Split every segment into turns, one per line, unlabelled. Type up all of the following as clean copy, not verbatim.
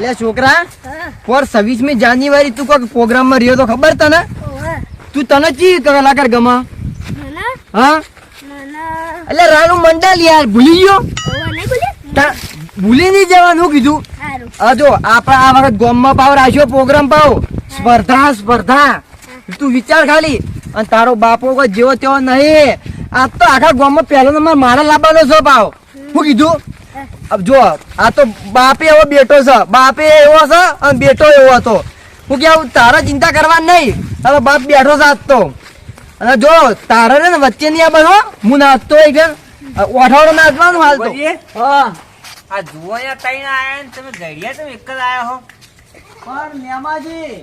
લે છોકરા 26મી જાન્યુઆરી તું કોઈ પ્રોગ્રામ માં રહ્યો તો ખબર તને? તું તને ચી કલાકાર ગમા? હા એટલે રાણુ મંડલ યાર ભૂલી ગયો? ભૂલી નહીં જવાનું કીધું. હા જો આપણે આ વખત ગામમાં પાવ રાખ્યો પ્રોગ્રામ પાવ સ્પર્ધા તું વિચાર ખાલી. અને તારો બાપો કોઈ જેવો તેવો નહીં. આ તો આખા ગામમાં પહેલો નંબર મારા લાવવાનો છે પાવ. શું કીધું? જો આ તો બાપે એવો બેટો છે, બાપે એવો છે અને બેટો એવો હતો. હું કેવું તારા ચિંતા કરવાની નહીં. તારો બાપ બેઠો છે આજ તો. અને જો તારે ને વચ્ચે નહીં આ બનો હું નાચતો હોય કે ઓઠાવડો નાચવાનું હાલ તો.
આ જુઓ તઈને આયા ને તમે ઘડિયા તમે એક જ આયા હો.
પણ મેમાજી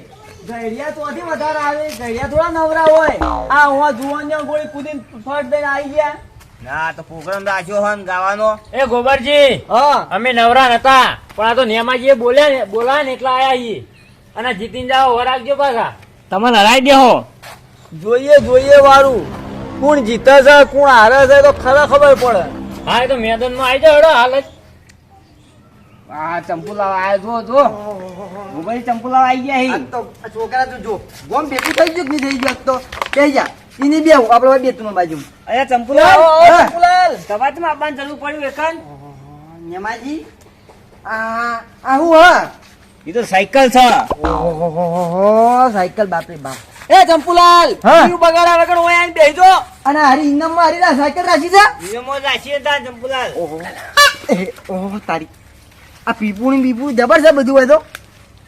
ગઈડિયા તોથી વધારે આવે. ગઈડિયા થોડા નવરા હોય. આ હું જુવાનિયા ગોળી કૂદીને ફટ દઈને આવી ગયા.
ના તો પ્રોગ્રામ રાખ્યો હન ગાવાનો.
એ ગોબરજી અમે નવરા નતા પણ આ તો નેમાજી બોલાય ને એટલા આયા છીએ. અને જીતીને જાઓ વરાગજો પાછા. તમને હરાઈ દેહો.
જોઈએ વાળું કોણ જીતે છે કોણ હારે છે તો ખબર પડે.
હા એ તો મેદાન માં આવી જાવ હાલ જ.
આ ચંપુલાવ આયો જો મોબાઈલ ચંપુલાવ આવી ગયા હી.
તો છોકરા તું જો ગોમ ભેગું થઈ ગયું કે નહીં થઈ ગયું તો કહી જા. એની બે આપણે બે તું બાજુ.
અરે ચંપુલાલ
ચંપુલાલ
તમારે તમે આપવાની જરૂર પડ્યું એકન.
નેમાજી આ હું હા
એ તો સાયકલ છે.
ઓહો સાયકલ બાપરે બાપ.
એ ચંપુલાલ
હા.
ઈ બગાડા વગર ઓય આઈને બેહી જો.
અને હારી ઇનામમાં હારી ના સાયકલ રાખી છે.
નિયમો રાખીએ તા ચંપુલાલ.
ઓહો તારી આ પીપુણી જબર છે બધું હોય તો.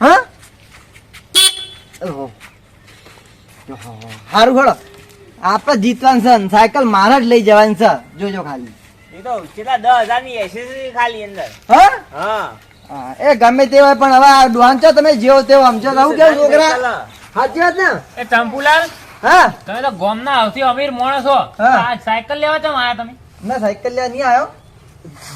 હા ઓહો સારું ખડો આપણે જીતવાનું છે. સાયકલ મારા જ લઈ જવાની છે. જોજો ખાલી.
એ તો કેટલા 10,000 ની એસેસરી ખાલી અંદર.
હા
હા
એ ગમે તે હોય પણ હવે આ ડોન છો તમે જેવો તેવો સમજો. આવું કેવું છોકરા સાચી વાત ને?
એ ચંપુલાલ
હા
તમે તો ગામના સૌથી અમીર માણસ છો.
હા.
આ સાયકલ લેવા ચમ આયા તમે?
ના સાયકલ લેવા નહીં આવ્યો.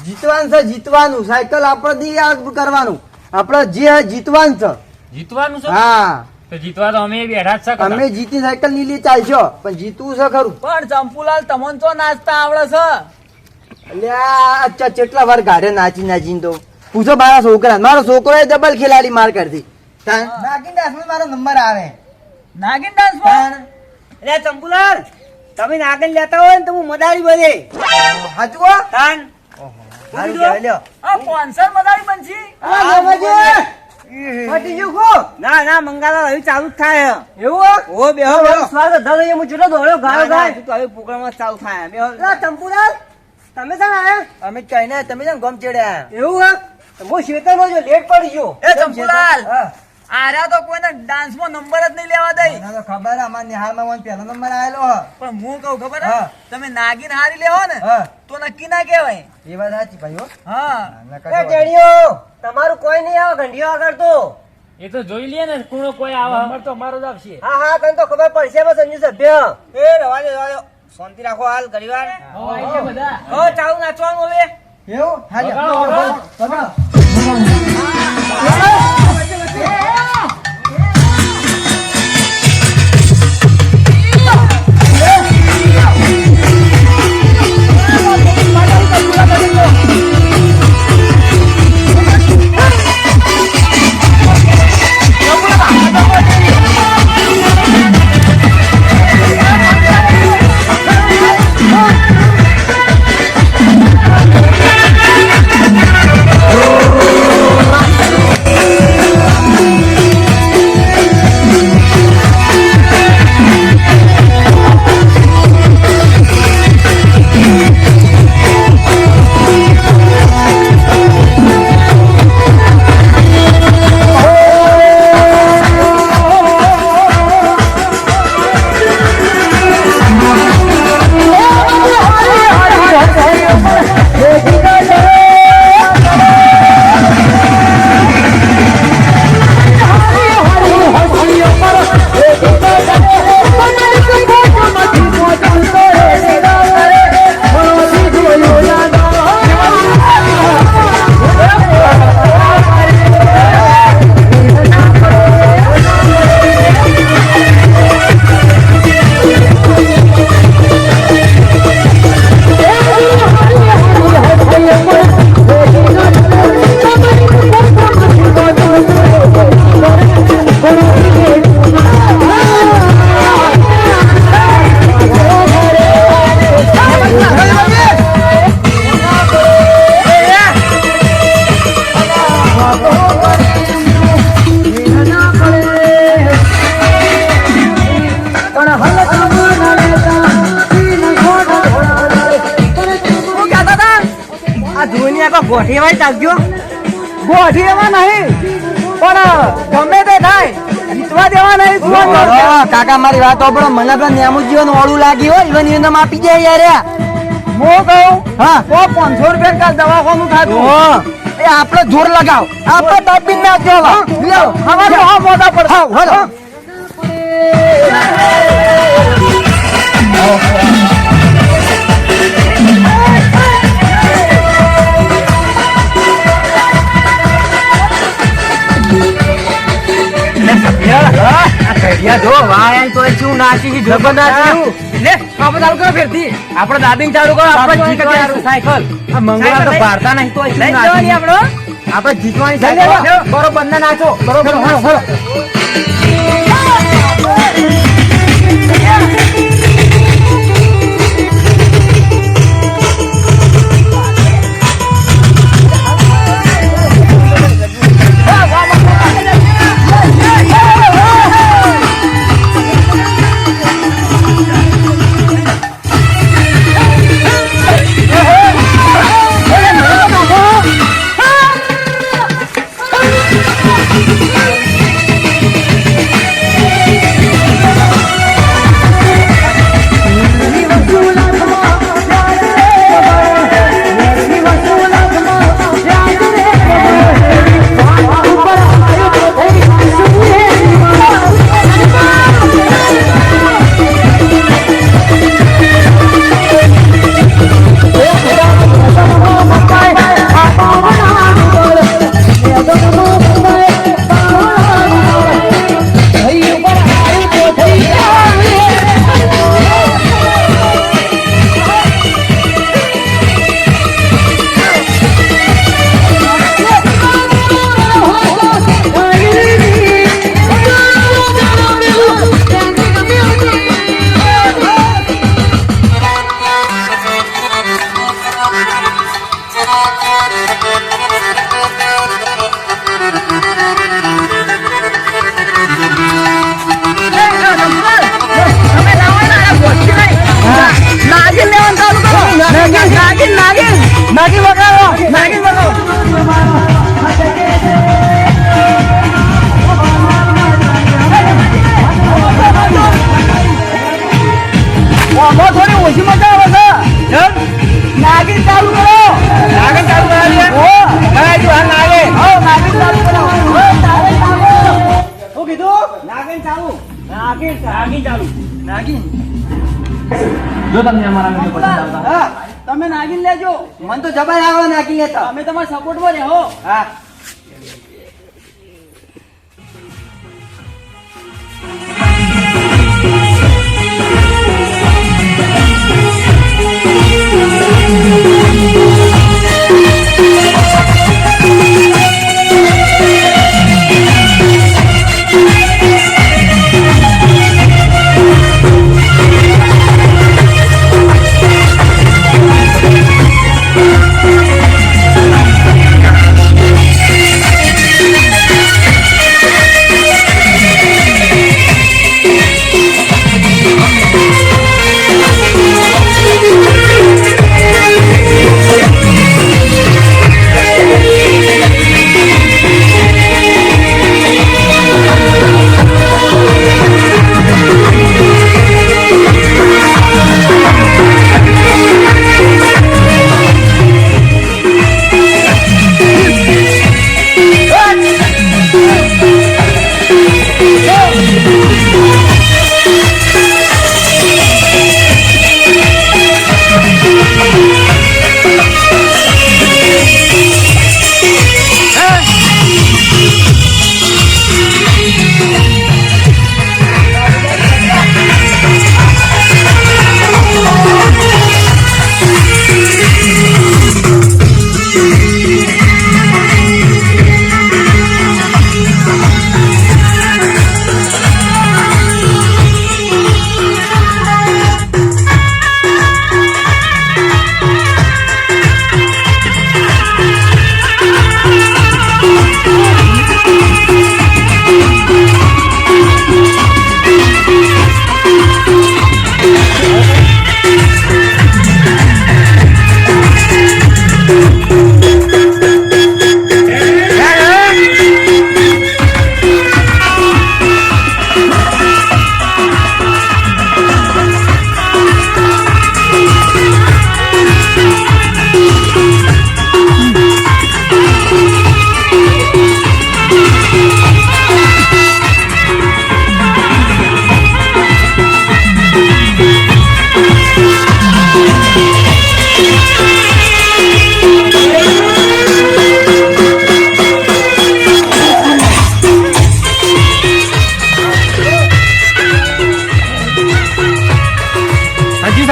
જીતવાનું છે જીતવાનું. સાયકલ આપણે કરવાનું. આપણે જે જીતવાનું છે.
જીતવાનું છે?
હા
તો જીતવા તો અમે બેઠા જ છે.
અમે જીતી સાયકલ ની લઈ ચાલશો પણ જીતવું છે ખરું.
પણ ચંપુલાલ તમને તો નાચતા આવડે છે.
એટલે આ કેટલા વાર ગાડે નાચીને તો પૂછો મારા છોકરા. મારો છોકરો ડબલ ખેલાડી માર કરતી. નાગિન ડાન્સ માં મારો નંબર આવે.
નાગિન ડાન્સ માં એટલે ચંપુલાલ તમે નાગિન લેતા હોય ને તો હું મદારી બને.
હાચું
તાન
હારું કહેવાય લ્યો.
આ સ્પોન્સર મદારી બનશી.
પટી ગયું કો?
ના મંગાલા હવે ચાલુ જ થાય.
એવું
ઓ બેહો
સ્વાદ ધરે હું જેટલો દોડ્યો ગાયો ગાય.
તો હવે પ્રોગ્રામ ચાલુ થાય. બેહો
ચંપુલાલ તમે છે ને અમે કઈ ના તમે છે ને ગમ ચડ્યા. એવું હું શેતરમાં જો લેટ પડી ગયો.
એ ચંપુલાલ આર્યા તો કોઈને ડાન્સ માં નંબર જ નહીં લેવા દઈ.
તો ખબર અમાર નિહાળમાં પહેલો નંબર આવેલો હ.
પણ હું કહું ખબર
હા.
તમે નાગિન હારી લેવો ને
હા.
તો નક્કી ના કહેવાય.
એ વાત સાચી ભાઈ હો.
હા
તમારું કોઈ નહીં આવે ઘંટીઓ આગળ તો.
એ તો જોઈ લઈએ ને કોનો કોઈ આવે. નંબર તો અમારો જ આપશે.
હા કઈ તો ખબર પડશે સંજુ સભ્ય.
એ રવા દે શાંતિ રાખો હાલ ઘડી વાર.
હો આઈ છે બધા.
હો ચાલુ નાચવાનું હવે.
એવું
વગાડો.
ગોઠી એવા ચાલજો.
ગોઠી એવા નહીં પણ ગમે તે થાય જીતવા દેવા નહીં. કાકા મારી વાત સાંભળો, મને પેલા નેમુજીઓનું ઓળું લાગી હોય ઇવન એને આપી જાય યાર. હું કહું હા તો 500 રૂપિયા કાલ દવાખાનું થાતું. એ આપણે જોર લગાવ, આપણે દાબી નાખજો. લ્યો હવે તો મોટા પર હાવ હલો.
જો વાય તો શું નાસી જબરદસ્ત લે આપણે ચાલુ કરો ફેરથી. આપણે દાદી ચાલુ કરો. આપણે જીતવાની સાયકલ. આ મંગળા તો ભારતા નહીં તો શું નાસી આપણો. આપણે જીતવાની સાયકલ બરોબર ના નાચો બરોબર. નાગી વગાડો. થોડી ઓછી મજા આવે છે. નાગીન ચાલુ કરો. નાગીન ચાલુ કરાવીએ. નાગીન ચાલુ કરો. શું કીધું? નાગીન ચાલુ. નાગીન
જો તમને અમારા વિડીયો પસંદ આવતા
હા તમે નાગીન લેજો. મને તો જબર આવે નાગીન લેતા. અમે તમારા સપોર્ટમાં રહો. હા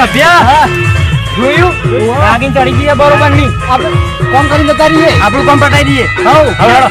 સભ્ય જોયું નાગિન ચડી ગઈ બરોબર ની
આપણે કામ કરીને જતા રહીએ.
આપણું કામ પટાઈ દઈએ
હઉ.
હેડો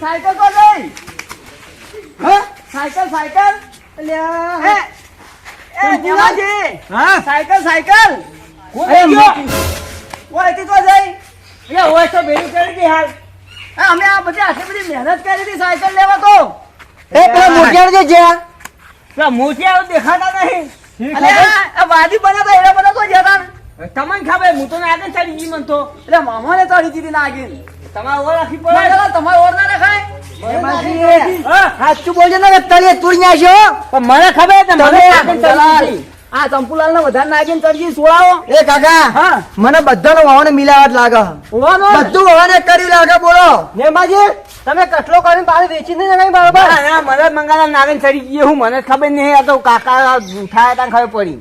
સાયકલ તો લઈ. હા? સાયકલ. અલ્યા. એ જીવાજી.
હા
સાયકલ.
અરે
ઓયથી તો જઈ.
એટલે હોય તો ભેગું કરી દી હાલ
અમે આ બધી આટલી બધી મહેનત કરી હતી સાયકલ લેવા તો.
એ પેલા મોટિયાર
જે જ્યાં.
પેલા મોટિયાર દેખાતા નહીં
અલ્યા, આ વાદી બન્યા તો એના બધા તો જતા.
તમને ખબર હું તો આગળ ચડી ગઈ મન તો
એટલે મામાને ચડી દીધી નાગીન.
તમારે ઓર રાખી પડે
તમારે ઓર ના રખાય.
હા
સાચું બોલજો ને તળિયે તુરી નાખ્યો.
પણ મને ખબર છે મને આગળ ચડી ગઈ.
આ ચંપુલાલ ને વધારે નાગીન ચડજી સોળાવો. એ કાકા
હા
મને બધાનો વાવને મિલાવટ લાગે.
ઓવાનો
બધું વાવને કરી લાગે બોલો.
નેમાજી તમે કટલો કરીને પાણી વેચી નહીં નખાઈ બરાબર ના મને મંગાલા નાગન ચડી ગઈ હું મને ખબર નહીં આ તો કાકા ઉઠાયા તા ખબર પડી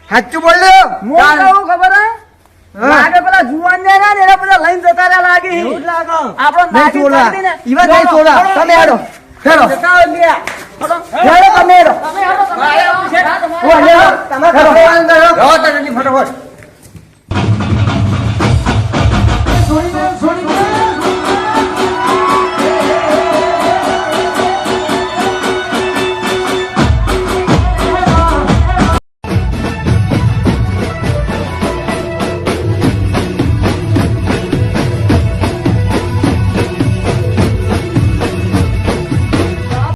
સાચું બોલ્યો.
મોં કેવું
ખબર હે? લાગે પેલા જુવાન ને એના બધા લઈને જતા રહ્યા લાગે.
એવું જ લાગે
આપણો
નહીં છોડા.
ઈવા નહીં છોડા. તમે હેડો. હેડો.
જતાઓ લ્યા.
હેડો તમે હેડો.
તમે હેડો, તમે હેડો.
ઓ હેડો. તમે હેડો. ફટાફટ.